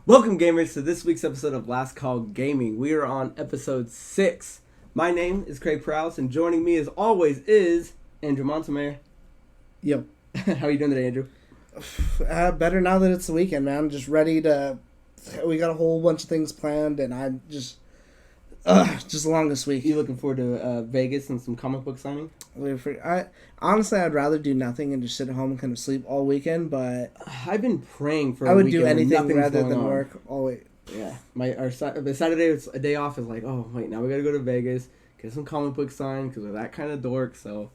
Welcome, gamers, to this week's episode of Last Call Gaming. We are on episode 6. My name is Craig Prowse, and joining me, as always, is Andrew Montemayor. Yep. How are you doing today, Andrew? Better now that it's the weekend, man. Just ready to... We got a whole bunch of things planned, and I'm just along this week. You looking forward to Vegas and some comic book signing? Honestly, I'd rather do nothing and just sit at home and kind of sleep all weekend, but... I've been praying for I would do anything rather than work all week. Yeah. Saturday was a day off is like, oh, wait, now we gotta go to Vegas, get some comic book signed, because we're that kind of dork, so...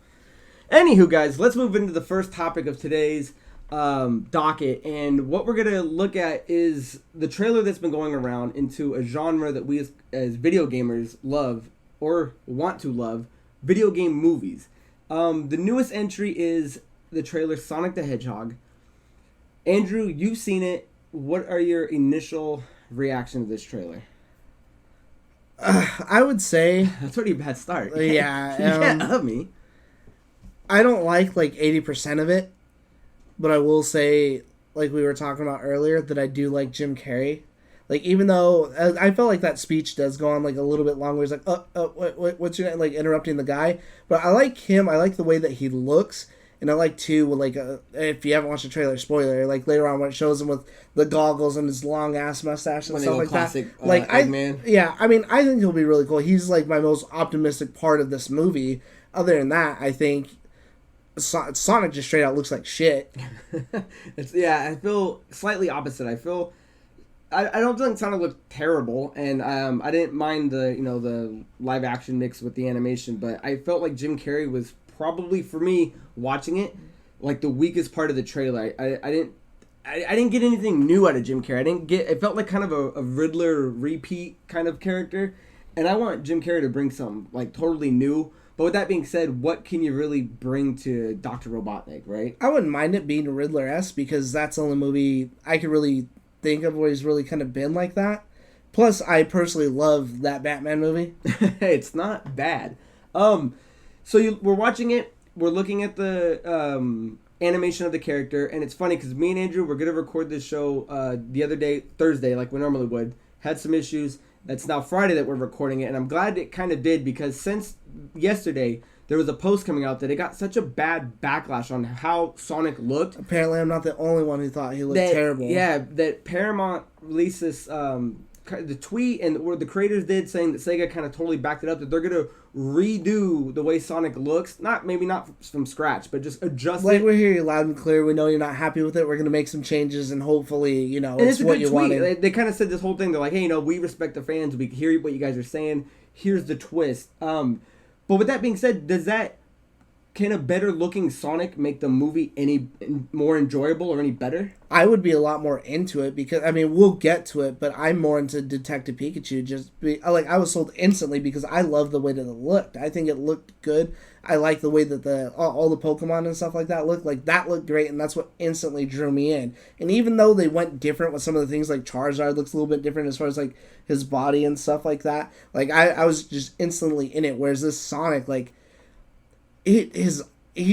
Anywho, guys, let's move into the first topic of today's docket, and what we're going to look at is the trailer that's been going around into a genre that we as video gamers love, or want to love, video game movies. The newest entry is the trailer Sonic the Hedgehog. Andrew, you've seen it. What are your initial reaction to this trailer? I would say... That's already a bad start. Yeah. You can't love me. I don't like 80% of it, but I will say, like we were talking about earlier, that I do like Jim Carrey. Like, even though I felt like that speech does go on like a little bit long, where he's like, what's your name? Like interrupting the guy. But I like him. I like the way that he looks. And I like too, like, if you haven't watched the trailer, spoiler, like later on when it shows him with the goggles and his long ass mustache and stuff like classic, that. Like, Eggman. Yeah, I mean, I think he'll be really cool. He's like my most optimistic part of this movie. Other than that, I think Sonic just straight out looks like shit. I feel slightly opposite. I don't think Sonic looked terrible, and I didn't mind the live action mix with the animation, but I felt like Jim Carrey was probably, for me watching it, like the weakest part of the trailer. I didn't get anything new out of Jim Carrey. It felt like kind of a Riddler repeat kind of character, and I want Jim Carrey to bring something like totally new. But with that being said, what can you really bring to Dr. Robotnik, right? I wouldn't mind it being Riddler-esque, because that's the only movie I could really think of where he's really kind of been like that. Plus, I personally love that Batman movie. It's not bad. We're watching it. We're looking at the animation of the character, and it's funny because me and Andrew were going to record this show the other day, Thursday, like we normally would. Had some issues. It's now Friday that we're recording it, and I'm glad it kind of did, because since yesterday, there was a post coming out that it got such a bad backlash on how Sonic looked. Apparently, I'm not the only one who thought he looked terrible. Yeah, that Paramount released this, the tweet, and what the creators did, saying that Sega kind of totally backed it up, that they're going to redo the way Sonic looks. Maybe not from scratch, but just adjust it. We hear you loud and clear. We know you're not happy with it. We're going to make some changes, and hopefully, it's what you wanted. They kind of said this whole thing. They're like, hey, we respect the fans. We hear what you guys are saying. Here's the twist. But with that being said, can a better looking Sonic make the movie any more enjoyable or any better? I would be a lot more into it, because we'll get to it, but I'm more into Detective Pikachu. I was sold instantly because I love the way that it looked. I think it looked good. I like the way that all the Pokemon and stuff like that looked. Like, that looked great, and that's what instantly drew me in. And even though they went different with some of the things, like Charizard looks a little bit different as far as like his body and stuff like that, like I was just instantly in it. Whereas this Sonic, like, he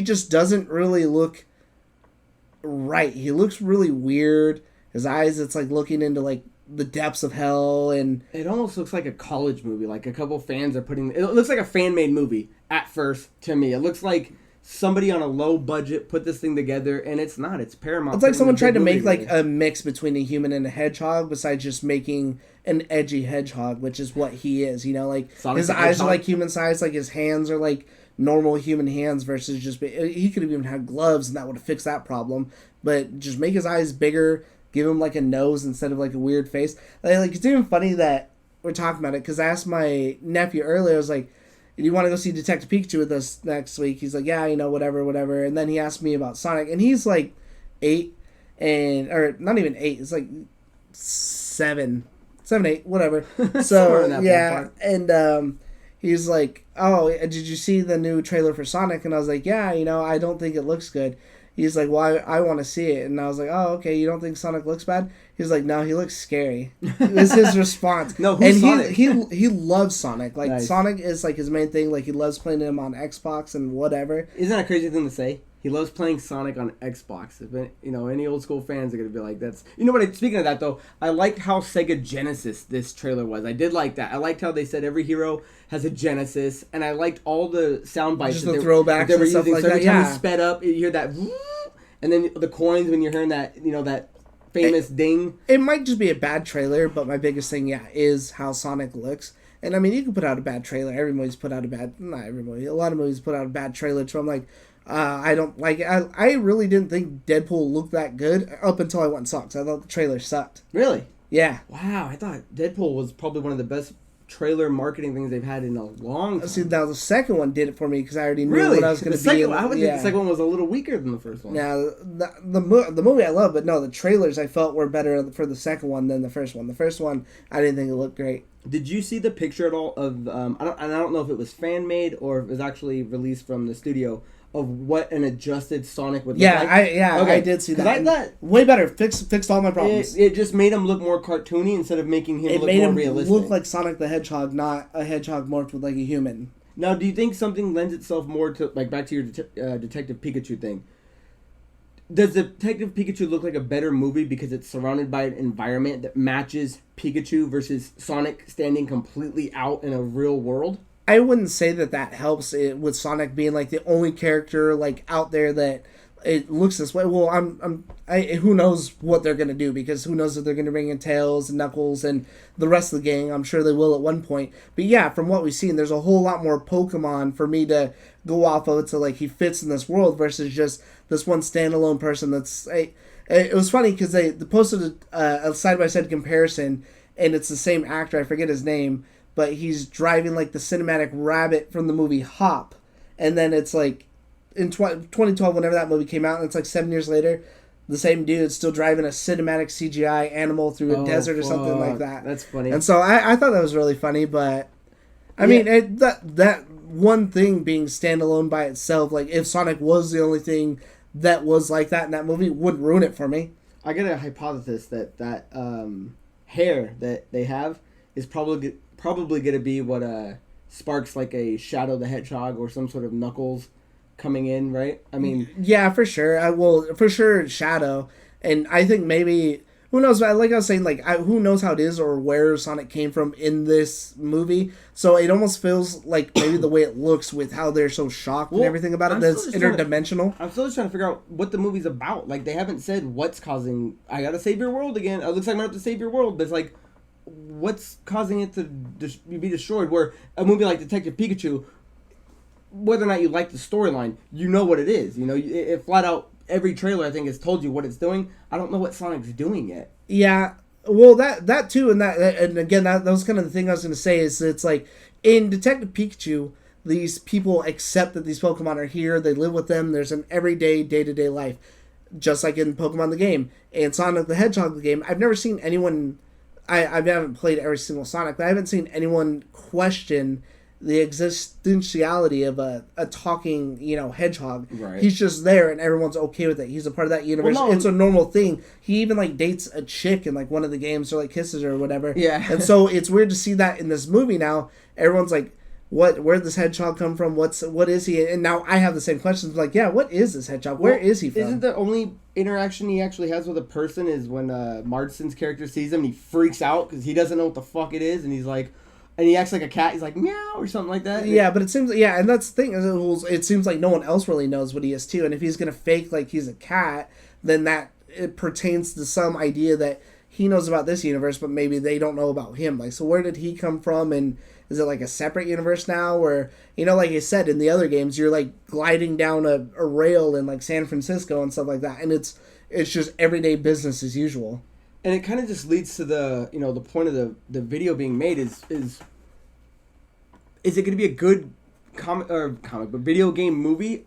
just doesn't really look right. He looks really weird. His eyes, it's like looking into like the depths of hell, and it almost looks like a college movie. Like a couple fans are putting. It looks like a fan made movie at first to me. It looks like somebody on a low budget put this thing together, and it's not. It's Paramount. It's like someone tried to make like a mix between a human and a hedgehog, besides just making an edgy hedgehog, which is what he is. Like Sonic's his eyes are like human size, like his hands are like normal human hands, versus just he could have even had gloves and that would have fixed that problem. But just make his eyes bigger, give him like a nose instead of like a weird face. Like it's even funny that we're talking about it, because I asked my nephew earlier, I was like, do you want to go see Detective Pikachu with us next week? He's like, yeah, whatever. And then he asked me about Sonic, and he's like 8, or not even 8, it's like 7, 8, whatever. So yeah, and he's like, oh, did you see the new trailer for Sonic? And I was like, yeah, I don't think it looks good. He's like, well, I want to see it. And I was like, oh, okay, you don't think Sonic looks bad? He's like, no, he looks scary. This is his response. No, who's Sonic? He loves Sonic. Like, nice. Sonic is like his main thing. Like, he loves playing him on Xbox and whatever. Isn't that a crazy thing to say? He loves playing Sonic on Xbox. Any old school fans are gonna be like, "That's." You know what? Speaking of that, though, I liked how Sega Genesis this trailer was. I did like that. I liked how they said every hero has a Genesis, and I liked all the sound bites. Just the throwbacks and stuff like that. Every time you sped up, you hear that, and then the coins when you're hearing that, that famous ding. It might just be a bad trailer, but my biggest thing, is how Sonic looks. And I mean, you can put out a bad trailer. Every movie's put out not every movie. A lot of movies put out a bad trailer. So I'm like, I don't like. I really didn't think Deadpool looked that good up until I went and saw it. 'Cause I thought the trailer sucked. Really? Yeah. Wow, I thought Deadpool was probably one of the best trailer marketing things they've had in a long time. See, now the second one did it for me because I already knew what I was going to be. I would think the second one was a little weaker than the first one. Now, the movie I love, but no, the trailers I felt were better for the second one than the first one. The first one, I didn't think it looked great. Did you see the picture at all of? I don't know if it was fan made or if it was actually released from the studio of what an adjusted Sonic would look like. Okay. I did see that. I thought way better. Fixed all my problems. It just made him look more cartoony instead of making him look more realistic. Look like Sonic the Hedgehog, not a hedgehog morphed with like a human. Now, do you think something lends itself more to back to your Detective Pikachu thing? Does Detective Pikachu look like a better movie because it's surrounded by an environment that matches Pikachu versus Sonic standing completely out in a real world? I wouldn't say that helps it with Sonic being like the only character like out there that it looks this way. Well, who knows what they're gonna do, because who knows if they're gonna bring in Tails and Knuckles and the rest of the gang. I'm sure they will at one point. But yeah, from what we've seen, there's a whole lot more Pokemon for me to go off of to like he fits in this world versus just this one standalone person. It was funny because they posted a side by side comparison, and it's the same actor. I forget his name. But he's driving like the cinematic rabbit from the movie Hop. And then it's like in 2012, whenever that movie came out, and it's like 7 years later, the same dude's still driving a cinematic CGI animal through a desert or something like that. That's funny. And so I thought that was really funny, but I mean, that one thing being standalone by itself, like if Sonic was the only thing that was like that in that movie, wouldn't ruin it for me. I get a hypothesis that hair that they have is probably going to be what sparks like a Shadow the Hedgehog or some sort of Knuckles coming in, right? I mean, yeah, for sure. For sure, Shadow, and I think maybe who knows? Like I was saying, like who knows how it is or where Sonic came from in this movie. So it almost feels like maybe the way it looks with how they're so shocked and everything about it, that's interdimensional. I'm still just trying to figure out what the movie's about. Like they haven't said what's causing. I gotta save your world again. It looks like I'm gonna have to save your world, but it's like, what's causing it to be destroyed? Where a movie like Detective Pikachu, whether or not you like the storyline, you know what it is. It flat out, every trailer I think has told you what it's doing. I don't know what Sonic's doing yet. Yeah, well that too, and again that was kind of the thing I was going to say is it's like in Detective Pikachu, these people accept that these Pokemon are here. They live with them. There's an everyday day-to-day life, just like in Pokemon the game and Sonic the Hedgehog the game. I've never seen anyone. I haven't played every single Sonic, but I haven't seen anyone question the existentiality of a talking, hedgehog. Right. He's just there and everyone's okay with it. He's a part of that universe. Well, no. It's a normal thing. He even like dates a chick in like one of the games or like kisses her or whatever. Yeah. And so it's weird to see that in this movie now. Everyone's like, where'd this hedgehog come from? What is he? And now I have the same questions. Like, yeah, what is this hedgehog? Where is he from? Isn't the only interaction he actually has with a person is when Marston's character sees him and he freaks out because he doesn't know what the fuck it is, and he's like, and he acts like a cat. He's like meow or something like that. Yeah, but it seems and that's the thing. It seems like no one else really knows what he is too. And if he's gonna fake like he's a cat, then it pertains to some idea that he knows about this universe, but maybe they don't know about him. Like, so where did he come from? And is it like a separate universe now? Where, like you said in the other games, you're like gliding down a rail in like San Francisco and stuff like that, and it's just everyday business as usual. And it kind of just leads to the the point of the video being made is it going to be a good but video game movie?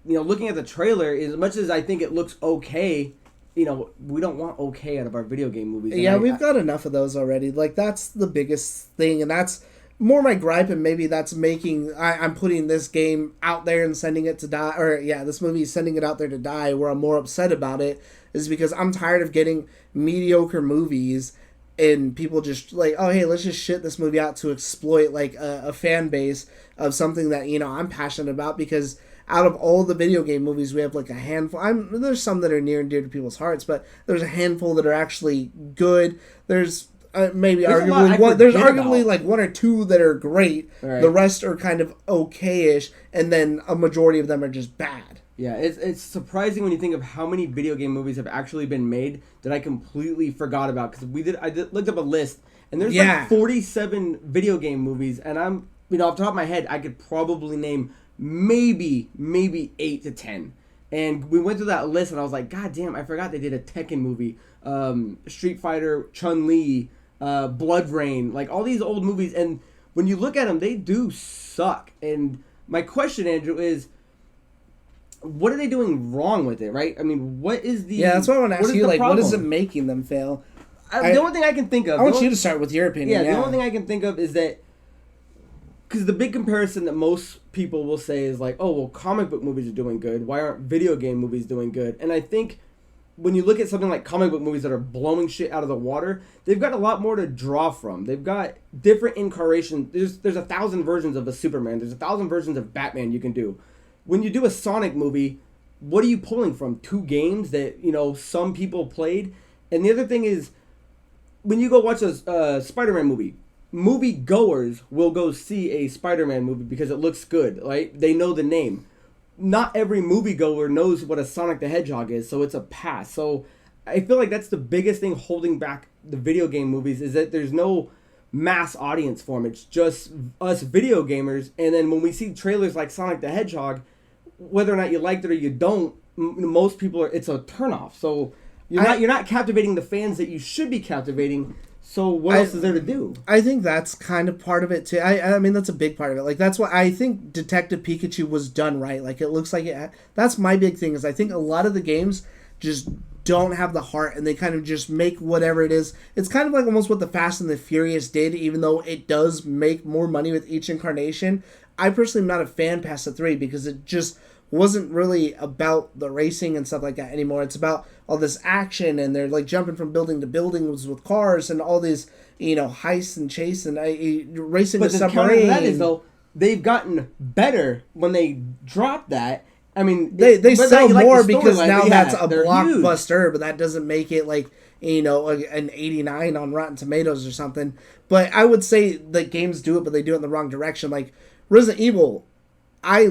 Looking at the trailer, as much as I think it looks okay, we don't want okay out of our video game movies. Yeah, we've got enough of those already. Like, that's the biggest thing, and that's more my gripe, and maybe that's making I'm putting this game out there and sending it to die, or this movie sending it out there to die, where I'm more upset about it, is because I'm tired of getting mediocre movies and people just like, oh hey, let's just shit this movie out to exploit like a fan base of something that I'm passionate about. Because out of all the video game movies, we have like a handful. There's some that are near and dear to people's hearts, but there's a handful that are actually good. There's arguably like one or two that are great. Right. The rest are kind of okay-ish, and then a majority of them are just bad. Yeah, it's surprising when you think of how many video game movies have actually been made that I completely forgot about, because I looked up a list, and there's like 47 video game movies, and I'm, off the top of my head, I could probably name maybe 8 to 10. And we went through that list, and I was like, God damn, I forgot they did a Tekken movie, Street Fighter, Chun-Li, Blood Rain, like all these old movies, and when you look at them, they do suck. And my question, Andrew, is, what are they doing wrong with it, right? I mean, what is the... Yeah, that's what I want to ask you, like, what is it making them fail? The only thing I can think of... I want you to start with your opinion, the only thing I can think of is that... Because the big comparison that most people will say is like, oh, well, comic book movies are doing good. Why aren't video game movies doing good? And I think when you look at something like comic book movies that are blowing shit out of the water, they've got a lot more to draw from. They've got different incarnations. There's 1,000 versions of a Superman. There's 1,000 versions of Batman you can do. When you do a Sonic movie, what are you pulling from? 2 games that, some people played? And the other thing is, when you go watch a Spider-Man movie, moviegoers will go see a Spider-Man movie because it looks good, right? They know the name. Not every moviegoer knows what a Sonic the Hedgehog is, so it's a pass. So I feel like that's the biggest thing holding back the video game movies, is that there's no mass audience for them. It's just us video gamers. And then when we see trailers like Sonic the Hedgehog, whether or not you liked it or you don't, most people it's a turnoff. So you're not captivating the fans that you should be captivating. So what else is there to do? I think that's kind of part of it too. I mean, that's a big part of it. Like, that's why I think Detective Pikachu was done right. Like, it looks like it. That's my big thing, is I think a lot of the games just don't have the heart, and they kind of just make whatever it is. It's kind of like almost what the Fast and the Furious did, even though it does make more money with each incarnation. I personally am not a fan past the 3, because it just wasn't really about the racing and stuff like that anymore. It's about all this action, and they're like jumping from building to buildings with cars and all these, heists and chase and racing a submarine. But the that is, though, they've gotten better when they drop that. I mean, they sell more because now that's a blockbuster, but that doesn't make it like, an 89 on Rotten Tomatoes or something. But I would say that games do it, but they do it in the wrong direction. Like Resident Evil, I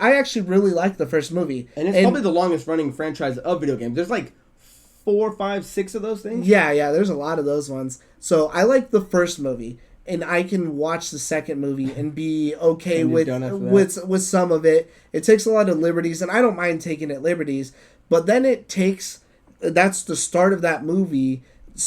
actually really like the first movie. And it's probably the longest running franchise of video games. There's like 4, 5, 6 of those things. Yeah, there's a lot of those ones. So I like the first movie, and I can watch the second movie and be okay with some of it. It takes a lot of liberties, and I don't mind taking it liberties, but then that's the start of that movie.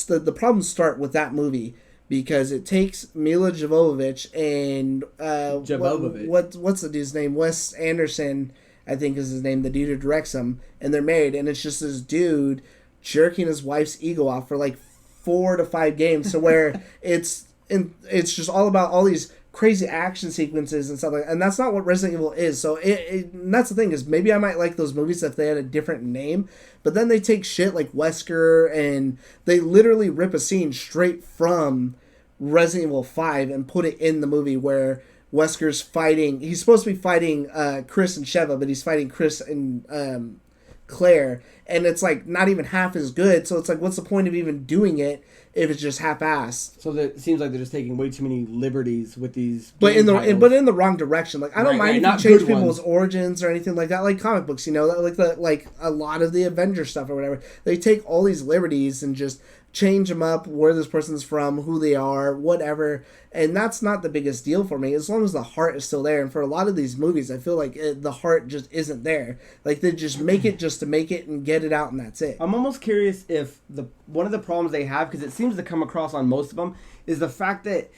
The problems start with that movie, because it takes Mila Jovovich and what's the dude's name? Wes Anderson, I think is his name, the dude who directs them, and they're married, and it's just this dude jerking his wife's ego off for like 4 to 5 games, to where it's just all about all these crazy action sequences and stuff like that. And that's not what Resident Evil is. So and that's the thing, is maybe I might like those movies if they had a different name, but then they take shit like Wesker and they literally rip a scene straight from Resident Evil 5 and put it in the movie, where Wesker's fighting, he's supposed to be fighting Chris and Sheva, but he's fighting Chris and Claire, and it's like not even half as good. So it's like, what's the point of even doing it if it's just half-assed? So it seems like they're just taking way too many liberties with these, but in the wrong direction. Like, I don't mind if you change people's origins or anything like that, like comic books, like a lot of the Avengers stuff or whatever. They take all these liberties and just change them up, where this person's from, who they are, whatever, and that's not the biggest deal for me, as long as the heart is still there. And for a lot of these movies, I feel like the heart just isn't there. Like, they just make it just to make it and get it out, and that's it. I'm almost curious if one of the problems they have, because it seems to come across on most of them, is the fact that,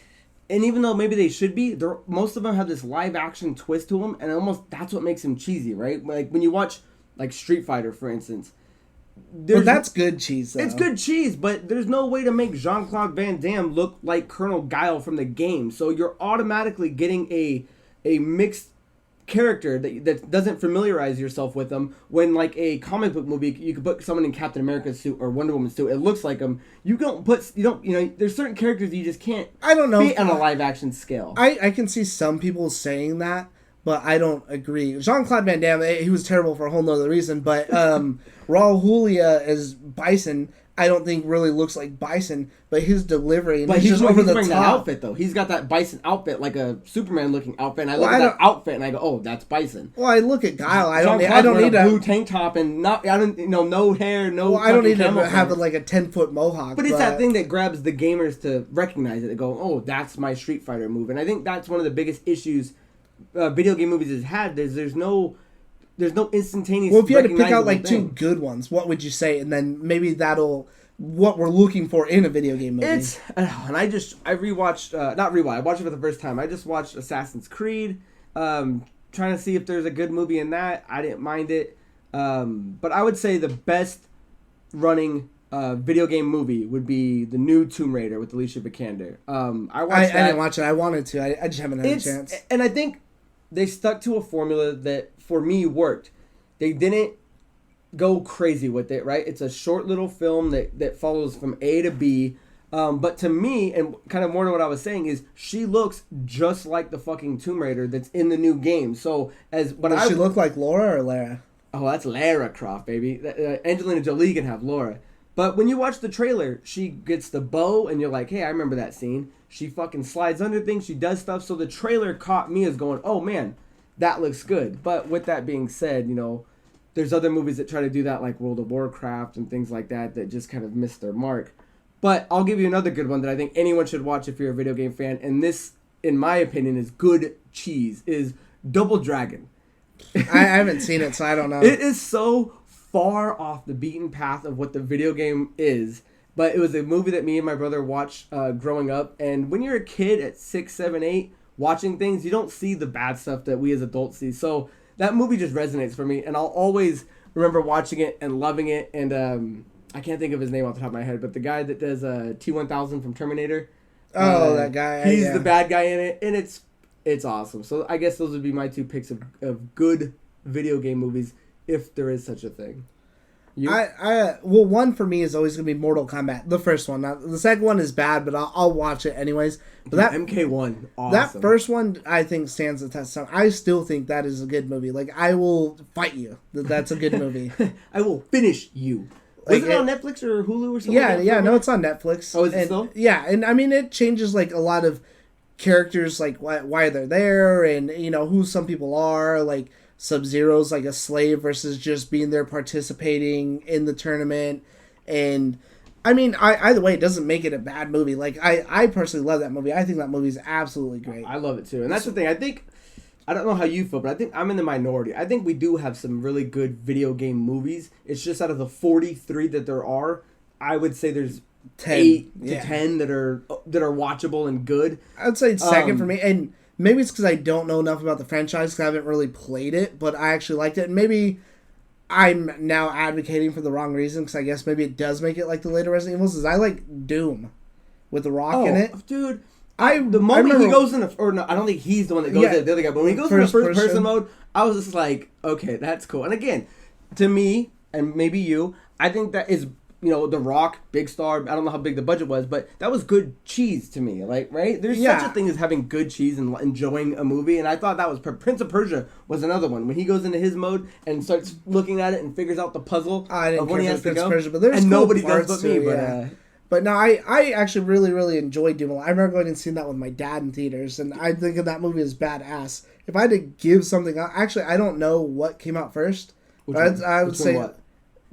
and even though maybe they should be, most of them have this live action twist to them, and almost that's what makes them cheesy, right? Like when you watch like Street Fighter, for instance. But that's good cheese, though. It's good cheese, but there's no way to make Jean-Claude Van Damme look like Colonel Guile from the game. So you're automatically getting a mixed character that doesn't familiarize yourself with them. When, like, a comic book movie, you could put someone in Captain America's suit or Wonder Woman's suit, it looks like them. There's certain characters you just can't fit on a live action scale. I can see some people saying that, but I don't agree. Jean-Claude Van Damme, he was terrible for a whole nother reason, but Raul Julia as Bison, I don't think really looks like Bison, but his delivery, and but he's just over the wearing top. that outfit though. He's got that Bison outfit, like a Superman looking outfit. And I look Well, at that outfit and I go, "Oh, that's Bison." Well, I look at Guile. I don't need a blue tank top and no hair, no. Well, I don't need to camel have pants. like a 10-foot mohawk. But it's that thing that grabs the gamers to recognize it. They go, "Oh, that's my Street Fighter move," and I think that's one of the biggest issues video game movies has had. There's no instantaneous. Well, if you had to pick out like thing. 2 good ones, what would you say? And then maybe that'll what we're looking for in a video game movie. It's and I rewatched I watched it for the first time. I just watched Assassin's Creed, trying to see if there's a good movie in that. I didn't mind it, but I would say the best running video game movie would be the new Tomb Raider with Alicia Vikander. I didn't watch it. I wanted to. I just haven't had a chance. And I think they stuck to a formula that for me worked. They didn't go crazy with it, right? It's a short little film that follows from A to B. But to me, and kind of more to what I was saying, is she looks just like the fucking Tomb Raider that's in the new game. So does she look like Laura or Lara? Oh, that's Lara Croft, baby. Angelina Jolie can have Laura. But when you watch the trailer, she gets the bow, and you're like, hey, I remember that scene. She fucking slides under things. She does stuff. So the trailer caught me as going, oh, man, that looks good. But with that being said, there's other movies that try to do that, like World of Warcraft and things like that just kind of miss their mark. But I'll give you another good one that I think anyone should watch if you're a video game fan. And this, in my opinion, is good cheese, is Double Dragon. I haven't seen it, so I don't know. It is so far off the beaten path of what the video game is. But it was a movie that me and my brother watched growing up. And when you're a kid at 6, 7, 8, watching things, you don't see the bad stuff that we as adults see. So that movie just resonates for me. And I'll always remember watching it and loving it. And I can't think of his name off the top of my head, but the guy that does T-1000 from Terminator. Oh, that guy. He's the bad guy in it. And it's awesome. So I guess those would be my 2 picks of good video game movies, if there is such a thing. Well, one for me is always going to be Mortal Kombat, the first one. Now, the second one is bad, but I'll watch it anyways. But that MK1, awesome. That first one, I think, stands the test of time. I still think that is a good movie. Like, I will fight you that that's a good movie. I will finish you. Was it on Netflix or Hulu or something? Yeah, no, it's on Netflix. Oh, is it still? Yeah, and I mean, it changes, like, a lot of characters, like, why they're there, and, who some people are, like, Sub-Zero's like a slave versus just being there participating in the tournament. And I mean, either way, it doesn't make it a bad movie. Like, I personally love that movie. I think that movie's absolutely great. I love it too. And that's the thing. I don't know how you feel, but I think I'm in the minority. I think we do have some really good video game movies. It's just out of the 43 that there are, I would say there's 8 to 10 that are watchable and good. I would say second for me. And maybe it's because I don't know enough about the franchise because I haven't really played it, but I actually liked it. And maybe I'm now advocating for the wrong reason because I guess maybe it does make it like the later Resident Evils. Is I like Doom with The Rock in it. Dude, the moment he goes in I don't think he's the one that goes in the other guy, but when he goes in the first person mode, I was just like, okay, that's cool. And again, to me, and maybe you, I think that is... The Rock, big star. I don't know how big the budget was, but that was good cheese to me. Like, right? There's such a thing as having good cheese and enjoying a movie, and I thought that was Prince of Persia was another one. When he goes into his mode and starts looking at it and figures out the puzzle of when he has to go, Persia, but there's and cool nobody does but me. But no, I actually really, really enjoyed Doom. I remember going and seeing that with my dad in theaters, and I think of that movie as badass. If I had to give something, actually, I don't know what came out first. I would say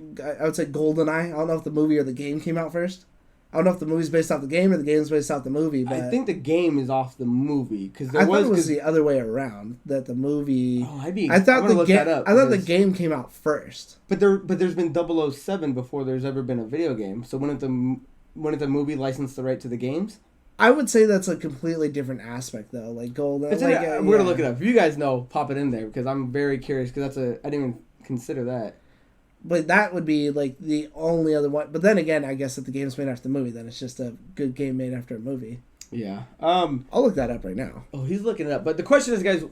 GoldenEye. I don't know if the movie or the game came out first. I don't know if the movie's based off the game or the game's based off the movie. But I think the game is off the movie because I thought it was the other way around. That the movie. Oh, I thought the game came out first. But there's been 007 before there's ever been a video game. So wouldn't the movie license the right to the games? I would say that's a completely different aspect though. Like Golden. We're gonna look it up. If you guys know, pop it in there because I'm very curious because I didn't even consider that. But that would be, like, the only other one. But then again, I guess if the game's made after the movie, then it's just a good game made after a movie. Yeah. I'll look that up right now. Oh, he's looking it up. But the question is, guys,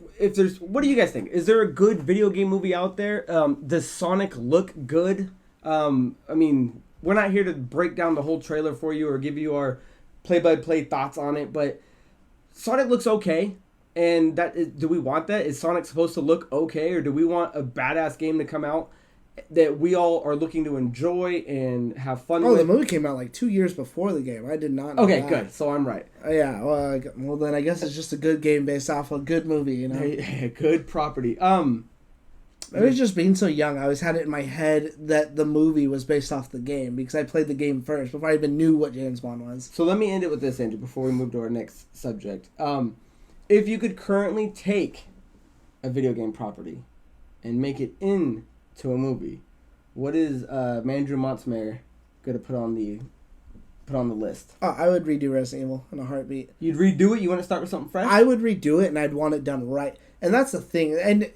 what do you guys think? Is there a good video game movie out there? Does Sonic look good? I mean, we're not here to break down the whole trailer for you or give you our play-by-play thoughts on it, but Sonic looks okay. And do we want that? Is Sonic supposed to look okay, or do we want a badass game to come out that we all are looking to enjoy and have fun with? The movie came out like 2 years before the game. I did not know Okay, that. good. So I'm right. Yeah, well, then I guess it's just a good game based off a good movie, you know? Good property. I was just being so young. I always had it in my head that the movie was based off the game because I played the game first before I even knew what James Bond was. So let me end it with this, Andrew, before we move to our next subject. If you could currently take a video game property and make it into a movie, what is Mandrew Montsmayer going to put on the list? Oh, I would redo Resident Evil in a heartbeat. You'd redo it? You want to start with something fresh? I would redo it, and I'd want it done right. And that's the thing. And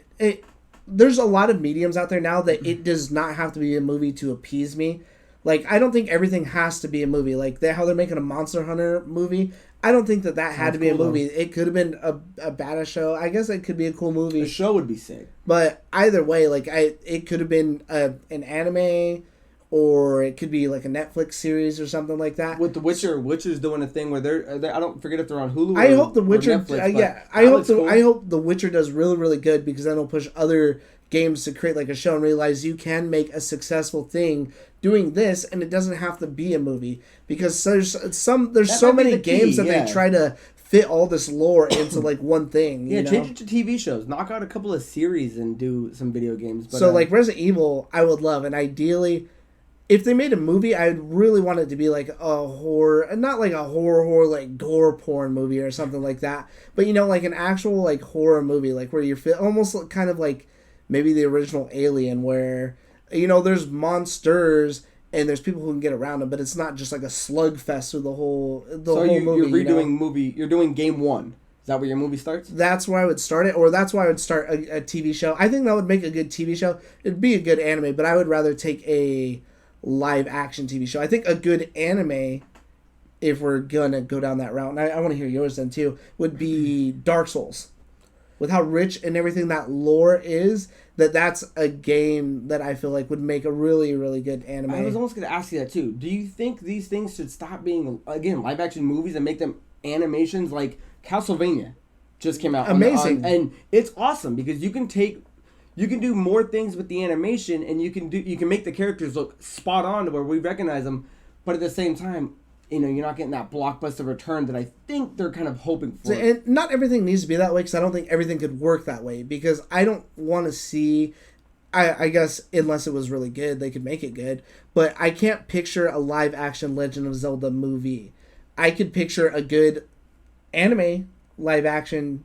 there's a lot of mediums out there now that it does not have to be a movie to appease me. Like, I don't think everything has to be a movie. Like, how they're making a Monster Hunter movie. I don't think that had to be a movie. Though. It could have been a badass show. I guess it could be a cool movie. A show would be sick. But either way, like, it could have been an anime, or it could be like a Netflix series or something like that. With The Witcher, Witcher's doing a thing where they're I don't forget if they're on Hulu. I hope The Witcher. Netflix, I hope The Witcher does really, really good, because then it'll push other games to create like a show and realize you can make a successful thing doing this, and it doesn't have to be a movie, because there's so many games that they try to fit all this lore into like one thing. Yeah, you know? Change it to TV shows. Knock out a couple of series and do some video games. But, so like Resident Evil, I would love, and ideally, if they made a movie, I'd really want it to be like a horror, not like a horror like gore porn movie or something like that, but you know, like an actual like horror movie, like where you're almost kind of like maybe the original Alien, where, you know, there's monsters and there's people who can get around them, but it's not just like a slugfest through the whole movie. So you're redoing movie. You're doing game one. Is that where your movie starts? That's where I would start it, or that's why I would start a TV show. I think that would make a good TV show. It'd be a good anime, but I would rather take a live action TV show. I think a good anime, if we're gonna go down that route, and I want to hear yours then too, would be Dark Souls. With how rich and everything that lore is, that's a game that I feel like would make a really, really good anime. I was almost going to ask you that too. Do you think these things should stop being, again, live action movies and make them animations? Like Castlevania just came out. Amazing. And it's awesome because you can do more things with the animation, and you can make the characters look spot on to where we recognize them, but at the same time, you know, you're not getting that blockbuster return that I think they're kind of hoping for. And not everything needs to be that way, because I don't think everything could work that way, because I don't want to see, I guess, unless it was really good, they could make it good, but I can't picture a live action Legend of Zelda movie. I could picture a good anime live action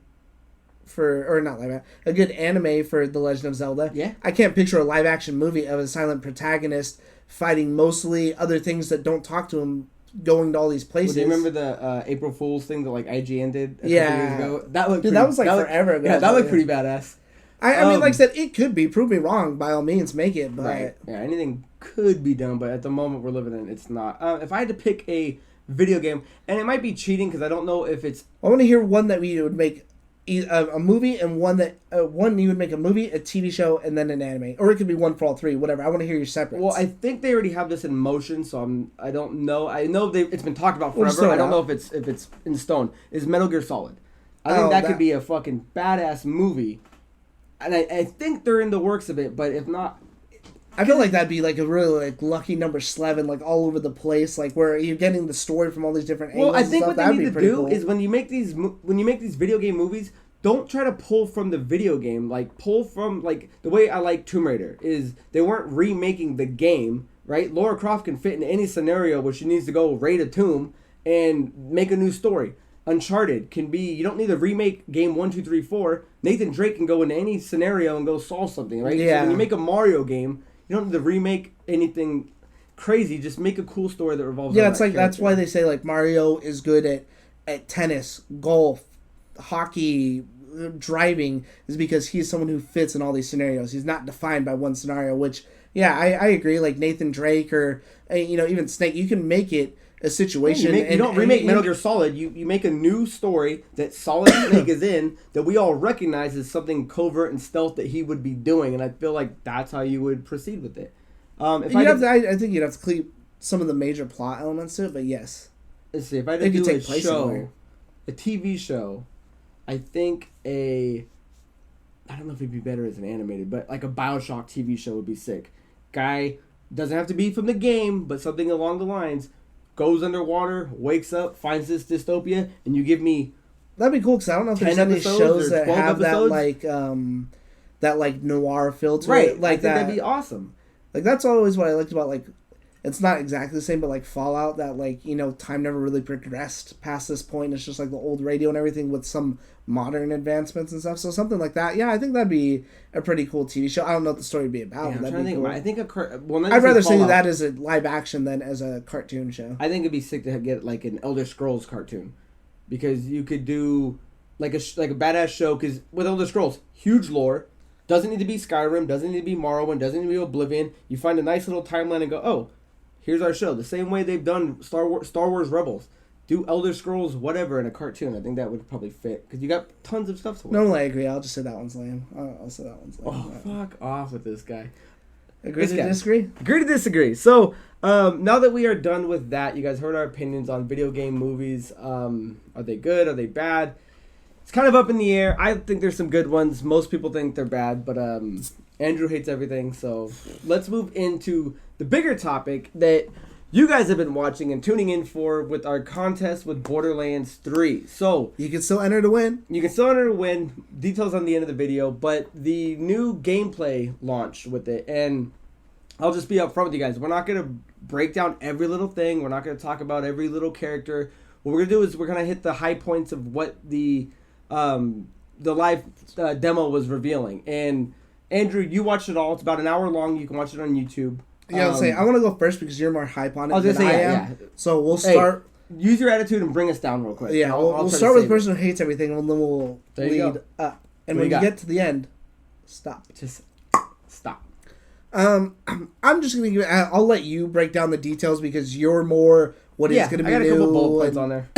a good anime for The Legend of Zelda. Yeah. I can't picture a live action movie of a silent protagonist fighting mostly other things that don't talk to him, going to all these places. Well, do you remember the April Fool's thing that like IGN did a couple years ago? That was like forever ago. Yeah, that looked pretty badass. I mean, like I said, it could be. Prove me wrong, by all means, make it. But right. Yeah, anything could be done, but at the moment we're living in, it's not. If I had to pick a video game, and it might be cheating because I don't know if it's. I want to hear one that we would make a movie, and one you would make a movie, a TV show, and then an anime, or it could be one for all three, whatever. I want to hear your separates. Well, I think they already have this in motion, so I don't know. I know it's been talked about forever. I don't know if it's in stone. Is Metal Gear Solid? I think that could be a fucking badass movie, and I think they're in the works of it. But if not, I feel like that'd be like a really like lucky number 11, like all over the place, like where you're getting the story from all these different angles. Well, I think and what stuff. they need to do is when you make these video game movies, don't try to pull from the video game. Like pull from like the way I like Tomb Raider is they weren't remaking the game, right? Lara Croft can fit in any scenario where she needs to go raid a tomb and make a new story. Uncharted can be, you don't need to remake game 1, 2, 3, 4. Nathan Drake can go into any scenario and go solve something, right? Yeah. So when you make a Mario game, you don't need to remake anything crazy. Just make a cool story that revolves around it's like character. That's why they say like Mario is good at tennis, golf, hockey, driving, is because he's someone who fits in all these scenarios. He's not defined by one scenario, which, yeah, I agree. Like Nathan Drake or, even Snake, you can make it a situation. You don't remake Metal Gear Solid. You make a new story that Solid Snake is in that we all recognize as something covert and stealth that he would be doing, and I feel like that's how you would proceed with it. I think you'd have to keep some of the major plot elements to it, but yes. Let's see. If I had to do a show, a TV show, I think I don't know if it'd be better as an animated, but like a BioShock TV show would be sick. Guy doesn't have to be from the game, but something along the lines, goes underwater, wakes up, finds this dystopia, and you give me That'd be cool because I don't know if there's any shows that have that like noir feel to it. Like that'd be awesome. Like that's always what I liked about, like, it's not exactly the same, but like Fallout, that like, you know, time never really progressed past this point. It's just like the old radio and everything with some modern advancements and stuff. So something like that, yeah, I think that'd be a pretty cool TV show. I don't know what the story would be about. Yeah, but that'd be cool. I think I'd rather see that as a live action than as a cartoon show. I think it'd be sick to get like an Elder Scrolls cartoon, because you could do like a badass show. Because with Elder Scrolls, huge lore, doesn't need to be Skyrim, doesn't need to be Morrowind, doesn't need to be Oblivion. You find a nice little timeline and go, oh, here's our show. The same way they've done Star Wars Rebels. Do Elder Scrolls whatever in a cartoon. I think that would probably fit, because you got tons of stuff to watch. Normally I agree. I'll just say that one's lame. I'll say that one's lame. Oh, fuck off with this guy. Agree to disagree? Agree to disagree. So, now that we are done with that, you guys heard our opinions on video game movies. Are they good? Are they bad? It's kind of up in the air. I think there's some good ones. Most people think they're bad, but Andrew hates everything. So let's move into the bigger topic that you guys have been watching and tuning in for, with our contest with Borderlands 3. So you can still enter to win. You can still enter to win. Details on the end of the video, but the new gameplay launched with it, and I'll just be upfront with you guys. We're not going to break down every little thing. We're not going to talk about every little character. What we're going to do is we're going to hit the high points of what the live demo was revealing. And Andrew, you watched it all. It's about an hour long. You can watch it on YouTube. Yeah, I want to go first because you're more hype on it than I am. Yeah. So we'll start. Use your attitude and bring us down real quick. Yeah, we'll start with the person who hates everything, and then we'll lead up. And when you get to the end, stop. Just stop. I'm just gonna give. I'll let you break down the details because you're more what is going to be new. I got a couple bullet points on there.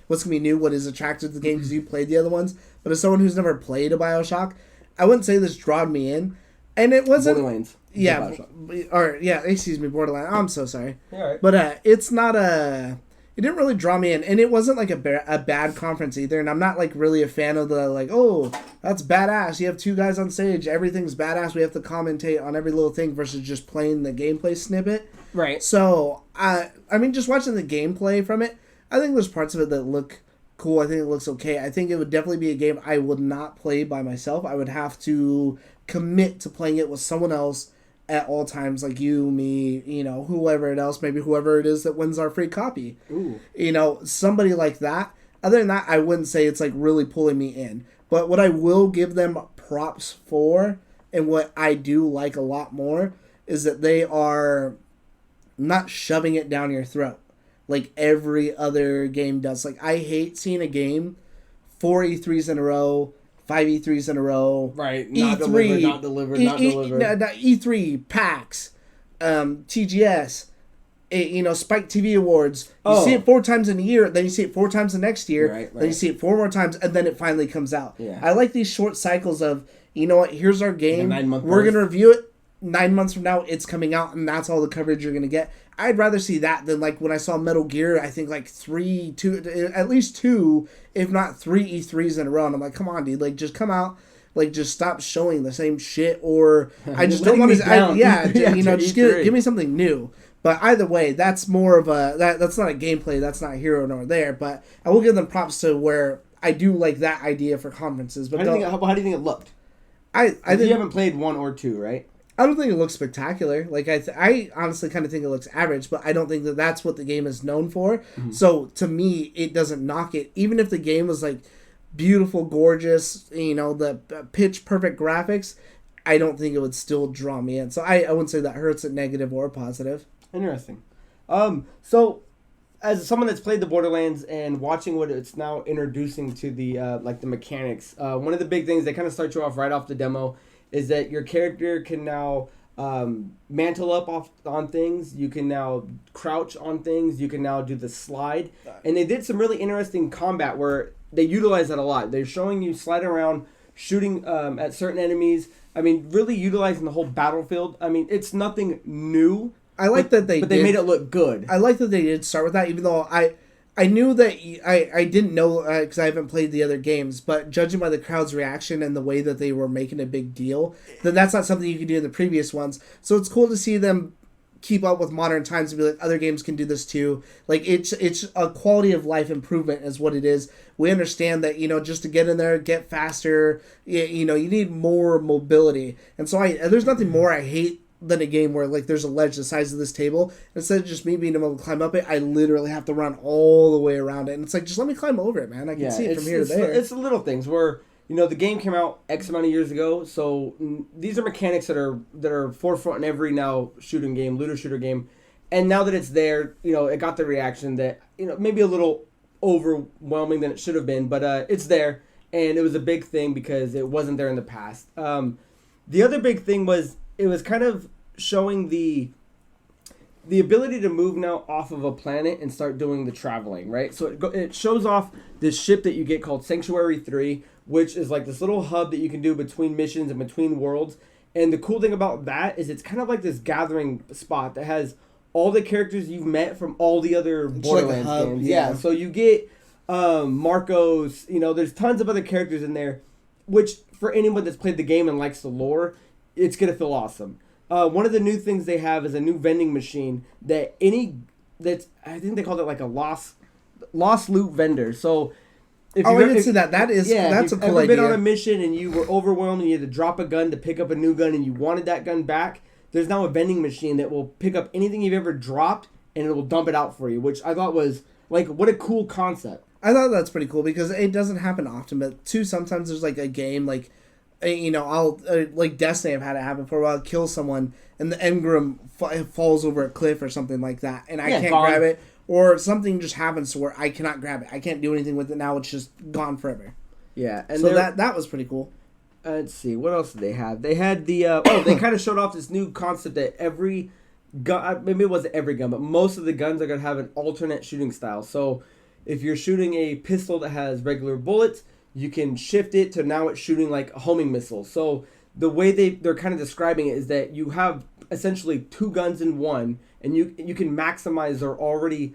What's going to be new? What is attractive to the game because you played the other ones? But as someone who's never played a BioShock, I wouldn't say this drawed me in, and it wasn't. Borderlands. Yeah, excuse me, Borderlands. I'm so sorry. All right. But it's not a. It didn't really draw me in, and it wasn't like a bad conference either. And I'm not like really a fan of the like, oh, that's badass. You have two guys on stage, everything's badass. We have to commentate on every little thing versus just playing the gameplay snippet. Right. So I mean, just watching the gameplay from it, I think there's parts of it that look cool. I think it looks okay. I think it would definitely be a game I would not play by myself. I would have to commit to playing it with someone else at all times, like you, me, you know, whoever else, maybe whoever it is that wins our free copy. Ooh. You know, somebody like that. Other than that, I wouldn't say it's like really pulling me in. But what I will give them props for, and what I do like a lot more, is that they are not shoving it down your throat like every other game does. Like, I hate seeing a game 4 E3s in a row, 5 E3s in a row. Right. Not E3, not delivered. E3, PAX, TGS, Spike TV Awards. You see it 4 times in a year, then you see it 4 times the next year, right. Then you see it 4 more times, and then it finally comes out. Yeah. I like these short cycles of, you know what, here's our game. 9-month We're going to review it. 9 months from now, it's coming out, and that's all the coverage you're going to get. I'd rather see that than, like, when I saw Metal Gear, I think, like, at least 2, if not 3 E3s in a row. And I'm like, come on, dude. Like, just come out. Like, just stop showing the same shit. Or I just don't want to... just give me something new. But either way, that's more of a... That's not a gameplay. That's not here nor there. But I will give them props to where I do like that idea for conferences. But how do you think it looked? I think you haven't played 1 or 2, right? I don't think it looks spectacular. Like, I honestly kind of think it looks average, but I don't think that that's what the game is known for. Mm-hmm. So, to me, it doesn't knock it. Even if the game was, like, beautiful, gorgeous, the pitch-perfect graphics, I don't think it would still draw me in. So, I wouldn't say that hurts it negative or positive. Interesting. So, as someone that's played the Borderlands and watching what it's now introducing to the, the mechanics, one of the big things, they kind of start you off right off the demo, is that your character can now mantle up on things. You can now crouch on things. You can now do the slide. And they did some really interesting combat where they utilize that a lot. They're showing you sliding around, shooting at certain enemies. I mean, really utilizing the whole battlefield. I mean, it's nothing new. I like that they made it look good. I like that they did start with that, even though I I knew that I didn't know because I haven't played the other games, but judging by the crowd's reaction and the way that they were making a big deal, then that's not something you could do in the previous ones. So it's cool to see them keep up with modern times and be like, other games can do this too. Like it's a quality of life improvement is what it is. We understand that, just to get in there, get faster, you need more mobility. And so there's nothing more I hate than a game where like there's a ledge the size of this table. Instead of just me being able to climb up it, I literally have to run all the way around it. And it's like, just let me climb over it, man. I can see it from here to there. It's the little things where, the game came out X amount of years ago, so these are mechanics that are forefront in every now shooting game, looter shooter game. And now that it's there, it got the reaction that, maybe a little overwhelming than it should have been, but it's there. And it was a big thing because it wasn't there in the past. The other big thing was, it was kind of showing the ability to move now off of a planet and start doing the traveling, right? So it shows off this ship that you get called Sanctuary 3, which is like this little hub that you can do between missions and between worlds. And the cool thing about that is it's kind of like this gathering spot that has all the characters you've met from all the other Borderlands games. Yeah, so you get Marcos, there's tons of other characters in there, which for anyone that's played the game and likes the lore, it's going to feel awesome. One of the new things they have is a new vending machine I think they called it like a lost loot vendor. So I didn't see that. That's a cool idea. If you've ever been on a mission and you were overwhelmed and you had to drop a gun to pick up a new gun and you wanted that gun back, there's now a vending machine that will pick up anything you've ever dropped and it will dump it out for you, which I thought was like, what a cool concept. I thought that's pretty cool because it doesn't happen often, but too, sometimes there's like a game like, I'll like Destiny. I've had it happen for a while. I'll kill someone and the engram falls over a cliff or something like that, and I can't grab it, or something just happens to where I cannot grab it. I can't do anything with it now. It's just gone forever. Yeah, and so that was pretty cool. Let's see, what else did they have? They had the they kind of showed off this new concept that every gun, maybe it wasn't every gun, but most of the guns are gonna have an alternate shooting style. So if you're shooting a pistol that has regular bullets, you can shift it to now it's shooting like a homing missile. So the way they're kind of describing it is that you have essentially two guns in one, and you can maximize their already,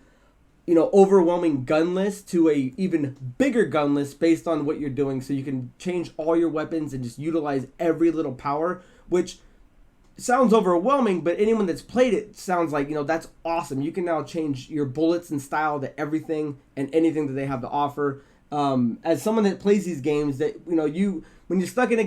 overwhelming gun list to a even bigger gun list based on what you're doing. So you can change all your weapons and just utilize every little power, which sounds overwhelming, but anyone that's played it sounds like, that's awesome. You can now change your bullets and style to everything and anything that they have to offer. As someone that plays these games, that when you're when you're playing a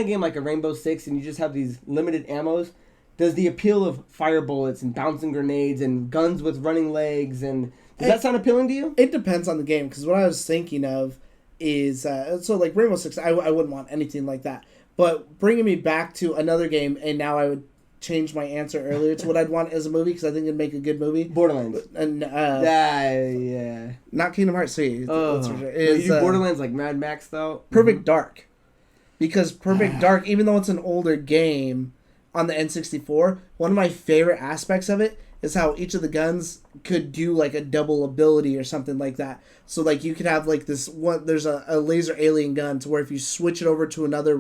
game like a Rainbow Six and you just have these limited ammos, does the appeal of fire bullets and bouncing grenades and guns with running legs, and does that sound appealing to you? It depends on the game, because what I was thinking of is so like Rainbow Six, I wouldn't want anything like that. But bringing me back to another game, and now I would change my answer earlier to what I'd want as a movie, because I think it'd make a good movie. Borderlands. And yeah. Not Kingdom Hearts 3. That's for sure. You do Borderlands like Mad Max style? Perfect Dark. Because Perfect Dark, even though it's an older game on the N64, one of my favorite aspects of it is how each of the guns could do like a double ability or something like that. So like you could have like this one, there's a laser alien gun to where if you switch it over to another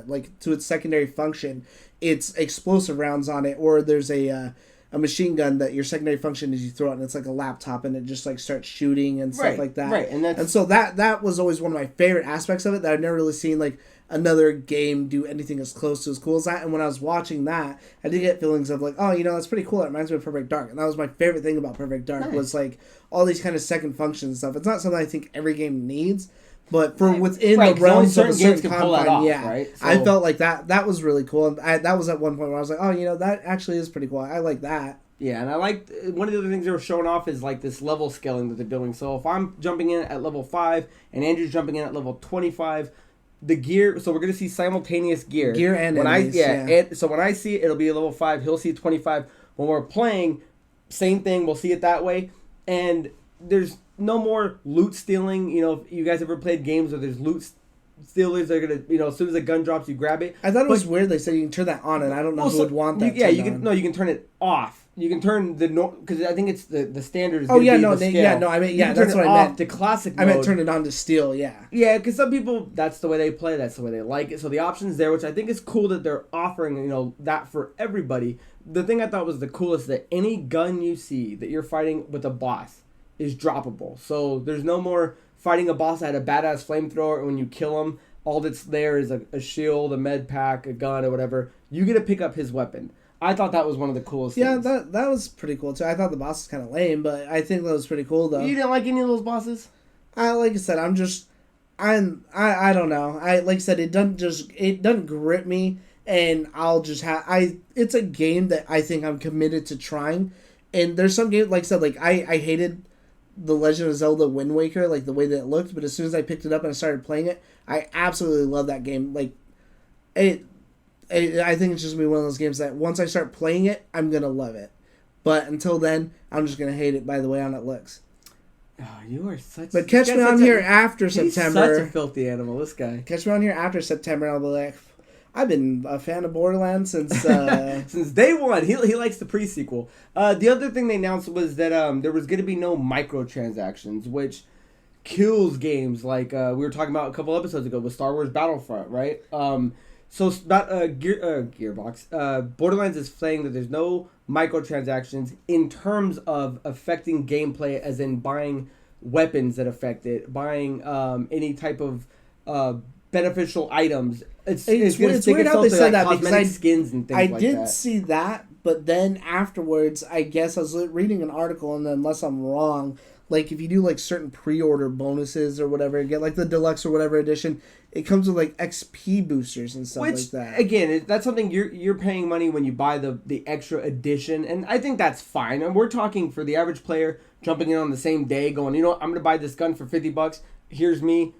like to its secondary function, it's explosive rounds on it, or there's a machine gun that your secondary function is you throw it and it's like a laptop and it just like starts shooting and stuff like that. Right, and so that was always one of my favorite aspects of it that I've never really seen like another game do anything as close to as cool as that. And when I was watching that, I did get feelings of like, oh, that's pretty cool. It reminds me of Perfect Dark. And that was my favorite thing about Perfect Dark was like all these kind of second functions and stuff. It's not something I think every game needs, but for within the realms of a certain confine, right? So, I felt like that was really cool. And that was at one point where I was like, oh, that actually is pretty cool. I like that. Yeah, and I liked one of the other things they were showing off is like this level scaling that they're doing. So if I'm jumping in at level 5 and Andrew's jumping in at level 25, the gear, so we're going to see simultaneous gear and when enemies, so when I see it, it'll be a level 5, he'll see 25. When we're playing, same thing, we'll see it that way. And there's no more loot stealing. If you guys ever played games where there's loot stealers, they're going to, as soon as a gun drops, you grab it. I thought it was weird they said you can turn that on, and I don't know who would want that. You can turn it off. You can turn the because I think it's the standard is I mean, that's what I meant. The classic mode. I meant turn it on to steal, yeah. Yeah, because some people, that's the way they play, that's the way they like it. So the option's there, which I think is cool that they're offering, that for everybody. The thing I thought was the coolest, that any gun you see that you're fighting with a boss, is droppable. So there's no more fighting a boss that had a badass flamethrower, and when you kill him, all that's there is a shield, a med pack, a gun, or whatever. You get to pick up his weapon. I thought that was one of the coolest things. Yeah, that was pretty cool too. I thought the boss was kind of lame, but I think that was pretty cool though. You didn't like any of those bosses? Like I said, I don't know. Like I said, it doesn't grip me, and I'll just it's a game that I think I'm committed to trying. And there's some games, like I said, like I hated The Legend of Zelda Wind Waker, like the way that it looked, but as soon as I picked it up and I started playing it, I absolutely love that game. Like I think it's just gonna be one of those games that once I start playing it, I'm gonna love it. But until then, I'm just gonna hate it by the way on it looks. Oh, you are such. But catch me on here after September. He's such a filthy animal, this guy. Catch me on here after September, and I'll be like, I've been a fan of Borderlands since since day one. He likes the pre-sequel. The other thing they announced was that there was going to be no microtransactions, which kills games like we were talking about a couple episodes ago with Star Wars Battlefront, right? So Gearbox, Borderlands is saying that there's no microtransactions in terms of affecting gameplay, as in buying weapons that affect it, buying any type of beneficial items. It's weird how they said that because skins and things like that. I did see that, but then afterwards, I guess I was reading an article, and unless I'm wrong, like if you do like certain pre-order bonuses or whatever, get like the deluxe or whatever edition, it comes with like XP boosters and stuff like that. Again, that's something you're paying money when you buy the extra edition, and I think that's fine. And we're talking for the average player jumping in on the same day, going, you know what, I'm going to buy this gun for $50. Here's me,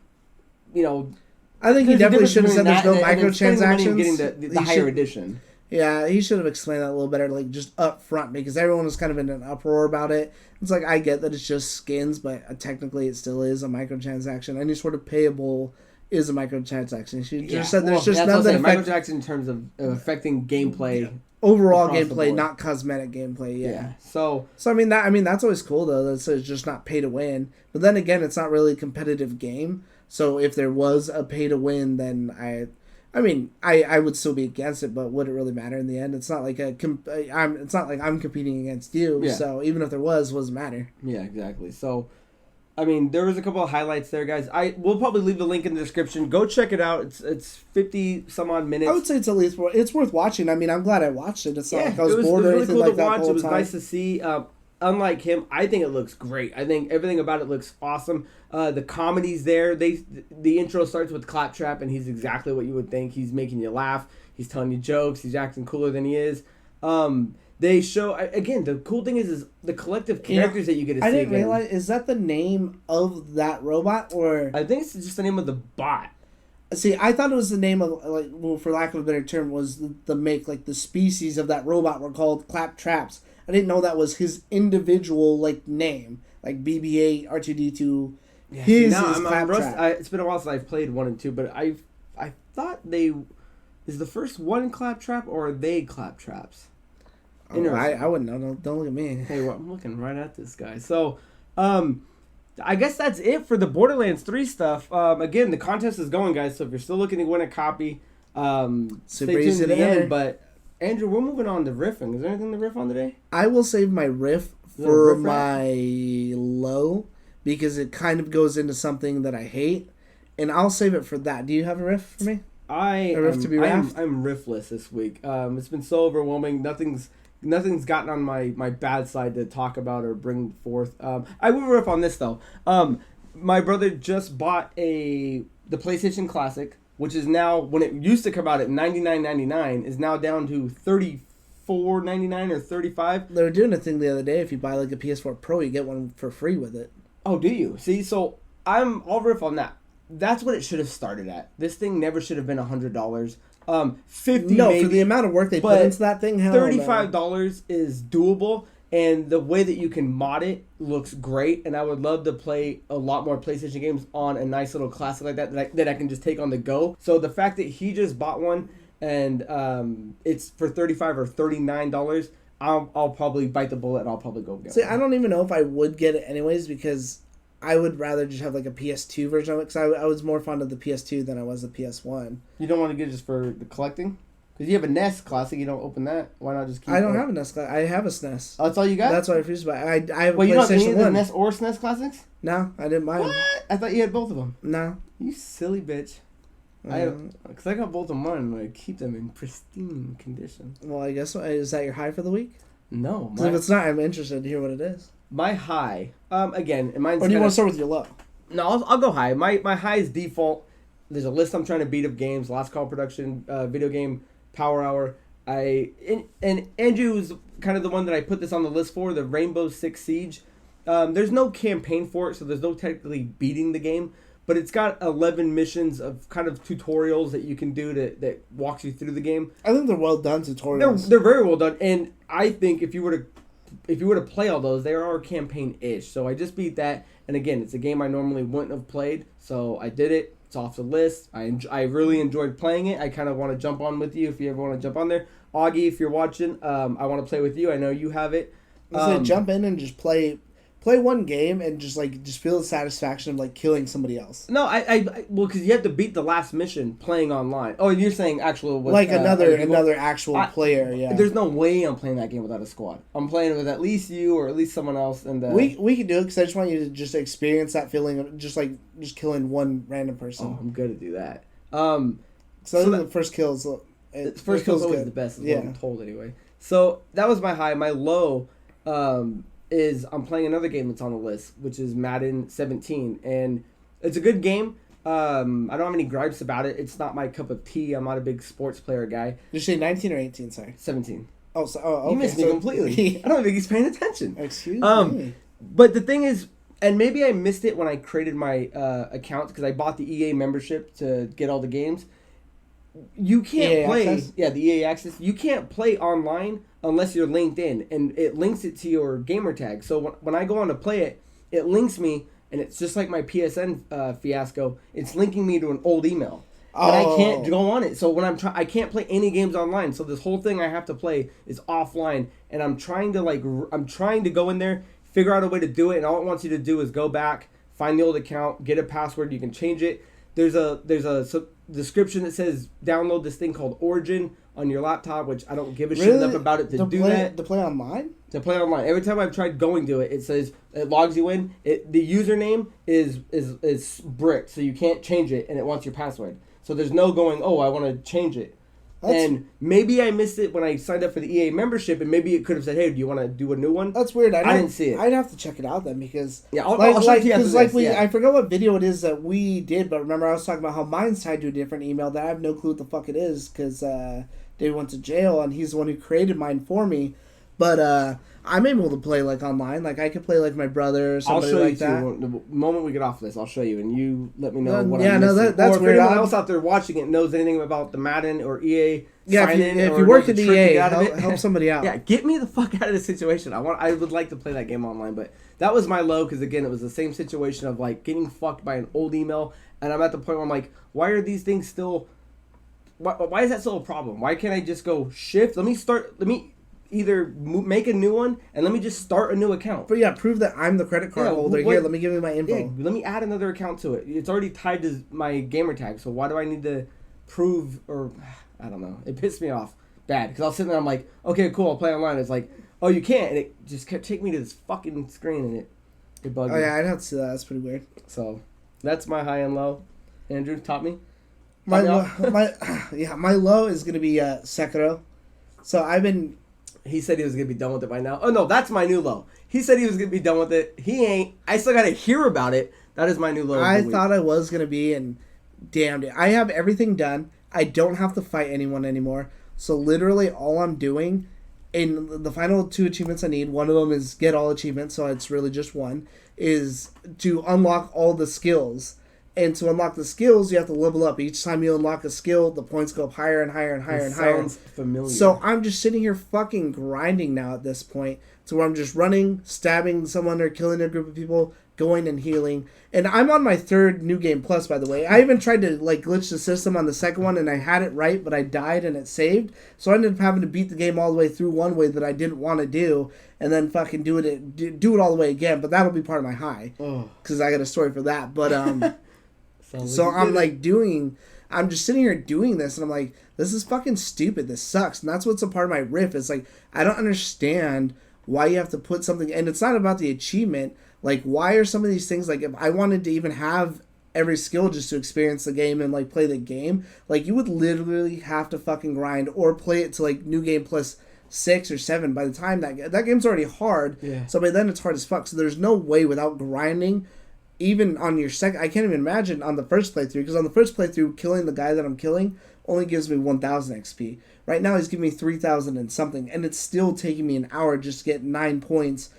you know. I think he definitely should have said there's no microtransactions. Getting the higher edition. Yeah, he should have explained that a little better, like just up front, because everyone was kind of in an uproar about it. It's like, I get that it's just skins, but technically it still is a microtransaction. Any sort of payable is a microtransaction. She just said there's just none that affect microtransaction in terms of affecting gameplay. Yeah. Overall gameplay, not cosmetic gameplay. Yeah. So I mean that's always cool though. That's just not pay to win. But then again, it's not really a competitive game. So if there was a pay to win, then I would still be against it. But would it really matter in the end? It's not like it's not like I'm competing against you. Yeah. So even if there was, what does it matter? Yeah, exactly. So. I mean, there was a couple of highlights there, guys. We'll probably leave the link in the description. Go check it out. It's 50 some odd minutes. I would say it's at least it's worth watching. I mean, I'm glad I watched it. It's not like I was bored or anything really cool like to that watch. the whole It was time. nice to see. Unlike him, I think it looks great. I think everything about it looks awesome. The comedy's there. The intro starts with Claptrap, and he's exactly what you would think. He's making you laugh. He's telling you jokes. He's acting cooler than he is. They show, again, the cool thing is the collective characters that you get to see. I didn't realize, is that the name of that robot? Or I think it's just the name of the bot. See, I thought it was the name of, like, well, for lack of a better term, was the species of that robot were called Claptraps. I didn't know that was his individual, like, name. Like BB-8, R2-D2, yeah, his now, is Claptrap. It's been a while since I've played 1 and 2, but I thought is the first one Claptrap, or are they Claptraps? Oh, I wouldn't know. Don't look at me. Hey, well, I'm looking right at this guy. So, I guess that's it for the Borderlands 3 stuff. Again, the contest is going, guys. So if you're still looking to win a copy, stay tuned to the end. But Andrew, we're moving on to riffing. Is there anything to riff on today? I will save my riff for my low because it kind of goes into something that I hate, and I'll save it for that. Do you have a riff for me? I'm riffless this week. It's been so overwhelming. Nothing's gotten on my bad side to talk about or bring forth. I will riff on this though. My brother just bought the PlayStation Classic, which is now, when it used to come out at $99.99, is now down to $34.99 or $35. They were doing a thing the other day. If you buy like a PS4 Pro, you get one for free with it. Oh, do you? See, so I'll riff on that. That's what it should have started at. This thing never should have been $100. $50 no, maybe, for the amount of work they put into that thing, hell $35 is doable, and the way that you can mod it looks great. And I would love to play a lot more PlayStation games on a nice little classic like that I can just take on the go. So the fact that he just bought one and it's for $35 or $39, I'll probably bite the bullet and I'll probably go get one. See, I don't even know if I would get it anyways because I would rather just have like a PS2 version of it because I was more fond of the PS2 than I was the PS1. You don't want to get it just for the collecting? Because you have a NES Classic, you don't open that. Why not just keep I don't have a NES Classic. I have a SNES. Oh, that's all you got? That's what I refused to buy. I have a Well, you don't have any PlayStation of the 1. NES or SNES Classics? No, I didn't buy them. What? I thought you had both of them. No. You silly bitch. Because I got both of mine and I keep them in pristine condition. Well, I guess, is that your high for the week? No. If it's not, I'm interested to hear what it is. My high, again, and mine's or do you want to start with your low? No, I'll go high. My high is default. There's a list I'm trying to beat of games. Last Call Production, video game, Power Hour. And Andrew's kind of the one that I put this on the list for, the Rainbow Six Siege. There's no campaign for it, so there's no technically beating the game. But it's got 11 missions of kind of tutorials that you can do that walks you through the game. I think they're well done tutorials. They're very well done, and I think if you were to play all those, they are campaign-ish. So I just beat that, and again, it's a game I normally wouldn't have played, so I did it. It's off the list. I really enjoyed playing it. I kind of want to jump on with you if you ever want to jump on there. Augie, if you're watching, I want to play with you. I know you have it. So jump in and just play one game and just feel the satisfaction of killing somebody else. No, well, because you have to beat the last mission playing online. Oh, you're saying actual another actual player. Yeah, there's no way I'm playing that game without a squad. I'm playing with at least you or at least someone else. And we can do it because I just want you to just experience that feeling of just killing one random person. Oh, I'm good to do that. So the first kills. First kill's always the best. Is what I'm told anyway. So that was my high. My low. Is I'm playing another game that's on the list, which is Madden 17, and it's a good game. I don't have any gripes about it. It's not my cup of tea. I'm not a big sports player guy. Did you say 19 or 18? Sorry, 17. Okay. You missed me completely. I don't think he's paying attention. Excuse me. But the thing is, and maybe I missed it when I created my account because I bought the EA membership to get all the games. You can't EA play, access? Yeah, the EA access. You can't play online unless you're linked in, and it links it to your gamer tag. So when I go on to play it, it links me, and it's just like my PSN fiasco. It's linking me to an old email, and I can't go on it. So when I can't play any games online. So this whole thing I have to play is offline, and I'm trying to go in there, figure out a way to do it, and all it wants you to do is go back, find the old account, get a password. You can change it. There's a description that says download this thing called Origin on your laptop, which I don't give a shit enough about it to do that. To play online? To play online. Every time I've tried going to it, it says it logs you in. The username is brick, so you can't change it, and it wants your password. So there's no going, oh, I want to change it. And maybe I missed it when I signed up for the EA membership, and maybe it could have said, "Hey, do you want to do a new one?" That's weird. I didn't see it. I'd have to check it out then because I'll show you after this. I forgot what video it is that we did, but remember I was talking about how mine's tied to a different email that I have no clue what the fuck it is because David went to jail and he's the one who created mine for me. But I'm able to play online. I could play my brother or somebody like that. I'll show you too. The moment we get off this, I'll show you, and you let me know what I'm missing. That's or weird. If anyone else out there watching it knows anything about the Madden or EA, if you work at EA, help somebody out. Yeah, get me the fuck out of this situation. I would like to play that game online, but that was my low because again, it was the same situation of getting fucked by an old email, and I'm at the point where I'm like, why are these things still? Why is that still a problem? Why can't I just go shift? Let me either make a new one and let me just start a new account. But prove that I'm the credit card holder. Here, let me give you my info. Yeah, let me add another account to it. It's already tied to my gamer tag, so why do I need to prove or I don't know. It pissed me off bad because I was sitting there. I'm like, okay, cool. I'll play online. It's like, oh, you can't, and it just kept taking me to this fucking screen, and it bugged me. Oh yeah, I'd have to see that. That's pretty weird. So that's my high and low. Andrew, top me. My low is gonna be Sekiro. So I've been. He said he was going to be done with it by now. Oh, no, that's my new low. He said he was going to be done with it. He ain't. I still got to hear about it. That is my new low. I thought I was going to be, and damn it. I have everything done. I don't have to fight anyone anymore. So literally all I'm doing, in the final 2 achievements I need, one of them is get all achievements, so it's really just one, is to unlock all the skills. And to unlock the skills, you have to level up. Each time you unlock a skill, the points go up higher and higher and higher and higher. Sounds familiar. So I'm just sitting here fucking grinding now at this point, to where I'm just running, stabbing someone or killing a group of people, going and healing. And I'm on my 3rd New Game Plus, by the way. I even tried to glitch the system on the second one, and I had it right, but I died and it saved. So I ended up having to beat the game all the way through one way that I didn't want to do, and then fucking do it all the way again. But that'll be part of my high, because I got a story for that. But so I'm doing. I'm just sitting here doing this, and I'm like, this is fucking stupid. This sucks. And that's what's a part of my riff. It's like, I don't understand why you have to put something, and it's not about the achievement. Like, why are some of these things, like, if I wanted to even have every skill just to experience the game and, like, play the game, like, you would literally have to fucking grind or play it to, like, New Game Plus 6 or 7 by the time that game's already hard. Yeah. So by then it's hard as fuck. So there's no way without grinding, even on your second, I can't even imagine on the first playthrough, because on the first playthrough, killing the guy that I'm killing only gives me 1,000 XP. Right now he's giving me 3,000 and something, and it's still taking me an hour just to get 9 points,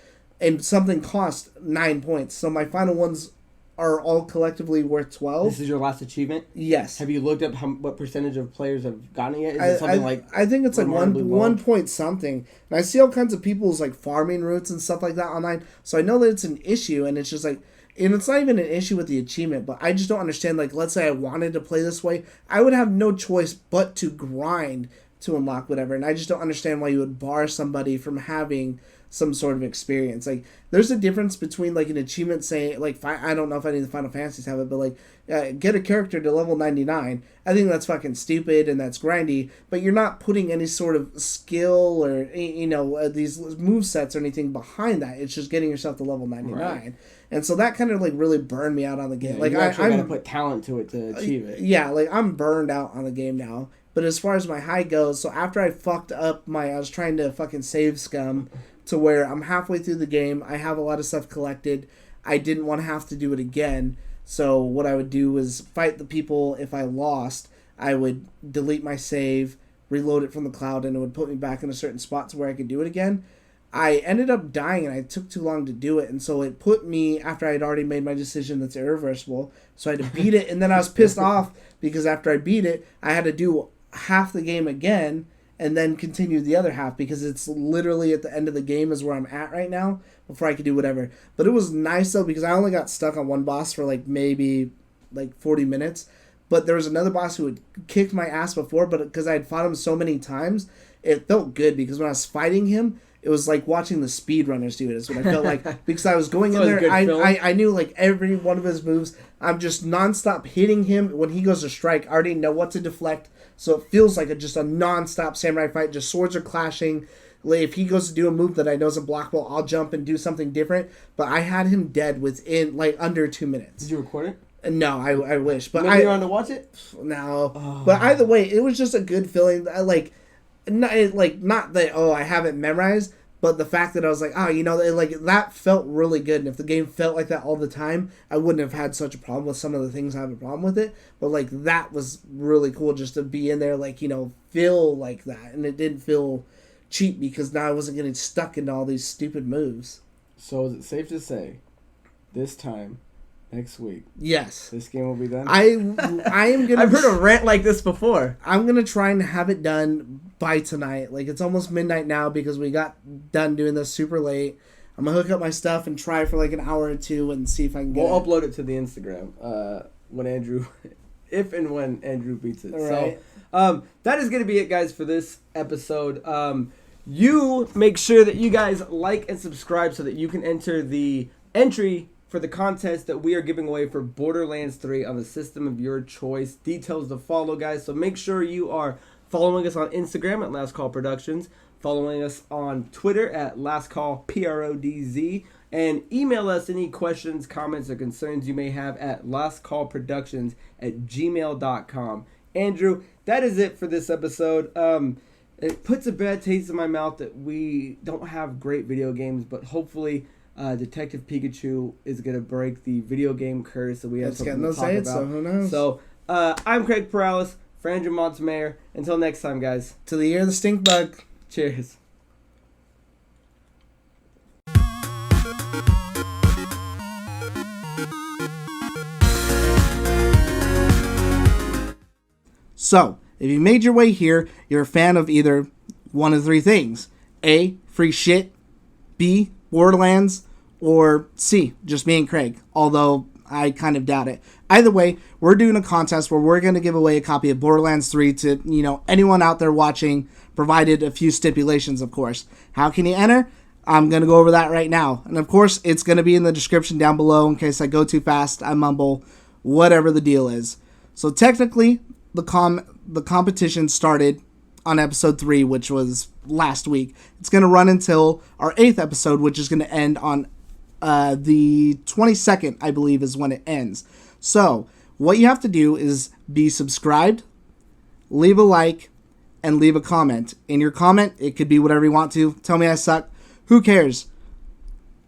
and something costs 9 points. So my final ones are all collectively worth 12. This is your last achievement? Yes. Have you looked up what percentage of players have gotten it? Is it something I think it's like one point something. And I see all kinds of people's like farming routes and stuff like that online. So I know that it's an issue, and it's just like, and it's not even an issue with the achievement, but I just don't understand, like, let's say I wanted to play this way, I would have no choice but to grind to unlock whatever, and I just don't understand why you would bar somebody from having some sort of experience. Like, there's a difference between, like, an achievement saying, like, I don't know if any of the Final Fantasies have it, but, like, get a character to level 99. I think that's fucking stupid and that's grindy, but you're not putting any sort of skill or, you know, these move sets or anything behind that. It's just getting yourself to level 99. Right. And so that kind of, like, really burned me out on the game. Yeah, like, you actually gotta put talent to it to achieve it. Yeah, like, I'm burned out on the game now. But as far as my high goes, so after I fucked up I was trying to fucking save scum to where I'm halfway through the game, I have a lot of stuff collected, I didn't want to have to do it again, so what I would do was fight the people. If I lost, I would delete my save, reload it from the cloud, and it would put me back in a certain spot to where I could do it again. I ended up dying, and I took too long to do it, and so it put me, after I had already made my decision that's irreversible, so I had to beat it, and then I was pissed off, because after I beat it, I had to do half the game again, and then continue the other half, because it's literally at the end of the game is where I'm at right now, before I could do whatever. But it was nice, though, because I only got stuck on one boss for, like, maybe, like, 40 minutes, but there was another boss who had kicked my ass before, but because I had fought him so many times, it felt good, because when I was fighting him, it was like watching the speedrunners do it, is what I felt like. Because I was going in there, I knew, like, every one of his moves. I'm just nonstop hitting him. When he goes to strike, I already know what to deflect. So it feels like just a nonstop samurai fight. Just swords are clashing. Like, if he goes to do a move that I know is a blockable, I'll jump and do something different. But I had him dead within, like, under 2 minutes. Did you record it? No, I wish. But Maybe you're on to watch it? No. Oh. But either way, it was just a good feeling. Not that, I haven't memorized, but the fact that I was like, that felt really good. And if the game felt like that all the time, I wouldn't have had such a problem with some of the things I have a problem with it. But, like, that was really cool just to be in there, like, feel like that. And it didn't feel cheap, because now I wasn't getting stuck into all these stupid moves. So is it safe to say, this time next week, yes, this game will be done? I am gonna I've heard a rant like this before. I'm gonna try and have it done by tonight. Like, it's almost midnight now, because we got done doing this super late. I'm gonna hook up my stuff and try for like an hour or two and see if I can get We'll upload it to the Instagram when Andrew if and when Andrew beats it. Right. So that is gonna be it, guys, for this episode. You make sure that you guys like and subscribe so that you can enter the entry for the contest that we are giving away for Borderlands 3 on the system of your choice. Details to follow, guys. So make sure you are following us on Instagram at Last Call Productions, following us on Twitter at LastCallProdz, and email us any questions, comments, or concerns you may have at lastcallproductions@gmail.com. Andrew, that is it for this episode. It puts a bad taste in my mouth that we don't have great video games, but hopefully Detective Pikachu is going to break the video game curse, so we have something to talk about. So who knows? So I'm Craig Perales, for Andrew Montemayor. Until next time, guys. To the year of the stink bug. Cheers. So, if you made your way here, you're a fan of either one of three things. A, free shit. B, Borderlands. Or C, just me and Craig. Although, I kind of doubt it. Either way, we're doing a contest where we're going to give away a copy of Borderlands 3 to, anyone out there watching, provided a few stipulations, of course. How can you enter? I'm going to go over that right now. And, of course, it's going to be in the description down below in case I go too fast, I mumble, whatever the deal is. So, technically, the competition started on episode 3, which was last week. It's going to run until our 8th episode, which is going to end on the 22nd, I believe, is when it ends. So what you have to do is be subscribed, leave a like, and leave a comment. In your comment, it could be whatever you want to. Tell me I suck. Who cares?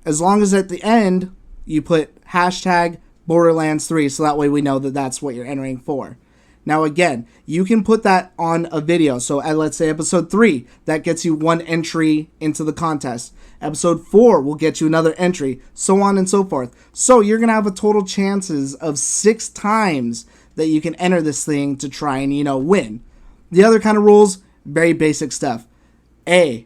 As long as at the end you put hashtag Borderlands 3, so that way we know that that's what you're entering for. Now again, you can put that on a video. So at, let's say, episode 3, that gets you 1 entry into the contest. Episode 4 will get you another entry, so on and so forth. So you're going to have a total chances of 6 times that you can enter this thing to try and, win. The other kind of rules, very basic stuff. A,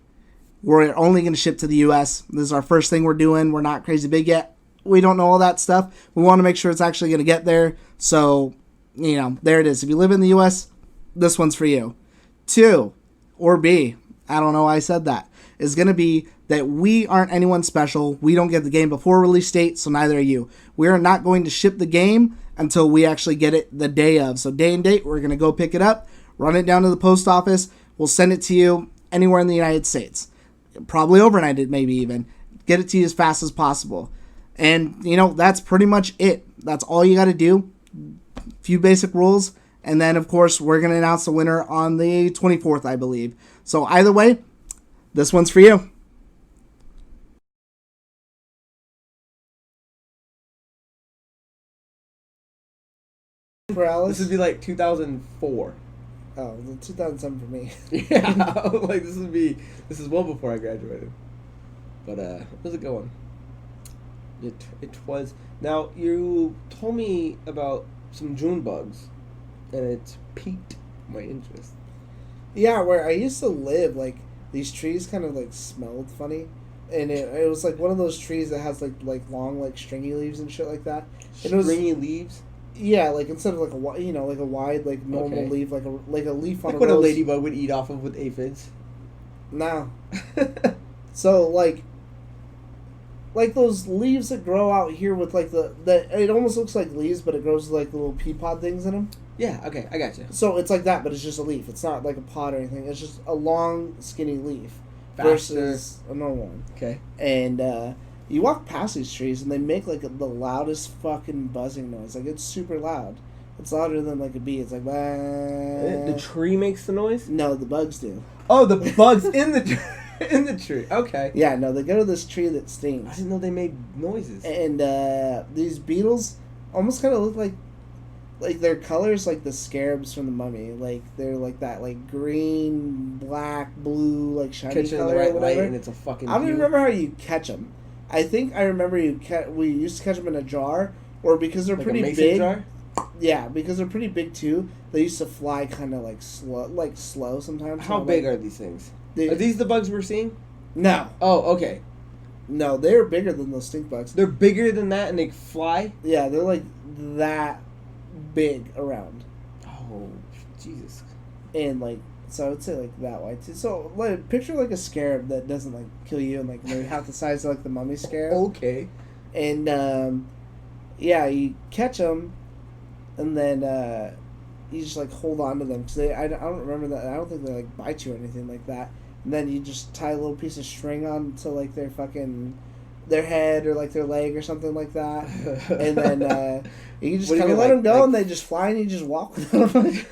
we're only going to ship to the US. This is our first thing we're doing. We're not crazy big yet. We don't know all that stuff. We want to make sure it's actually going to get there. So, there it is. If you live in the US, this one's for you. 2, or B, I don't know why I said that, is going to be that we aren't anyone special. We don't get the game before release date, so neither are you. We are not going to ship the game until we actually get it the day of. So day and date, we're going to go pick it up, run it down to the post office. We'll send it to you anywhere in the United States. Probably overnight it, maybe even. Get it to you as fast as possible. And, that's pretty much it. That's all you got to do. Few basic rules. And then, of course, we're going to announce the winner on the 24th, I believe. So either way, this one's for you. This would be like 2004. Oh, 2007 for me. Yeah, like this is well before I graduated. But it was a good one. It was. Now you told me about some June bugs, and it piqued my interest. Yeah, where I used to live, like these trees kind of like smelled funny, and it was like one of those trees that has like long like stringy leaves and shit like that. Stringy leaves. Yeah, like instead of like a wide like normal leaf, like a leaf on like a what rose. A ladybug would eat off of with aphids. No. So like those leaves that grow out here with like it almost looks like leaves, but it grows with like little pea pod things in them. Yeah. Okay, I got you. So it's like that, but it's just a leaf. It's not like a pod or anything. It's just a long, skinny leaf versus a normal one. Okay. And you walk past these trees, and they make, like, the loudest fucking buzzing noise. Like, it's super loud. It's louder than, like, a bee. It's like, the tree makes the noise? No, the bugs do. Oh, the bugs in the tree. Okay. Yeah, no, they go to this tree that stings. I didn't know they made noises. And these beetles almost kind of look like their colors like the scarabs from the Mummy. Like, they're like that, like, green, black, blue, like, shiny Catch color in the right or whatever. light, and it's a fucking I don't even remember how you catch them. I think I remember we used to catch them in a jar, or because they're like pretty big. Jar? Yeah, because they're pretty big too. They used to fly kind of like slow sometimes. How big are these things? Are these the bugs we're seeing? No. Oh, okay. No, they're bigger than those stink bugs. They're bigger than that, and they fly. Yeah, they're like that big around. Oh, Jesus. And like. So I would say like that way too. So like picture like a scarab that doesn't like kill you and like maybe half the size of like the Mummy scarab. Okay. And yeah, you catch them, and then you just like hold on to them because I don't remember that. I don't think they like bite you or anything like that. And then you just tie a little piece of string on to like their head or like their leg or something like that, and then you just kind of let them go, and they just fly, and you just walk with them.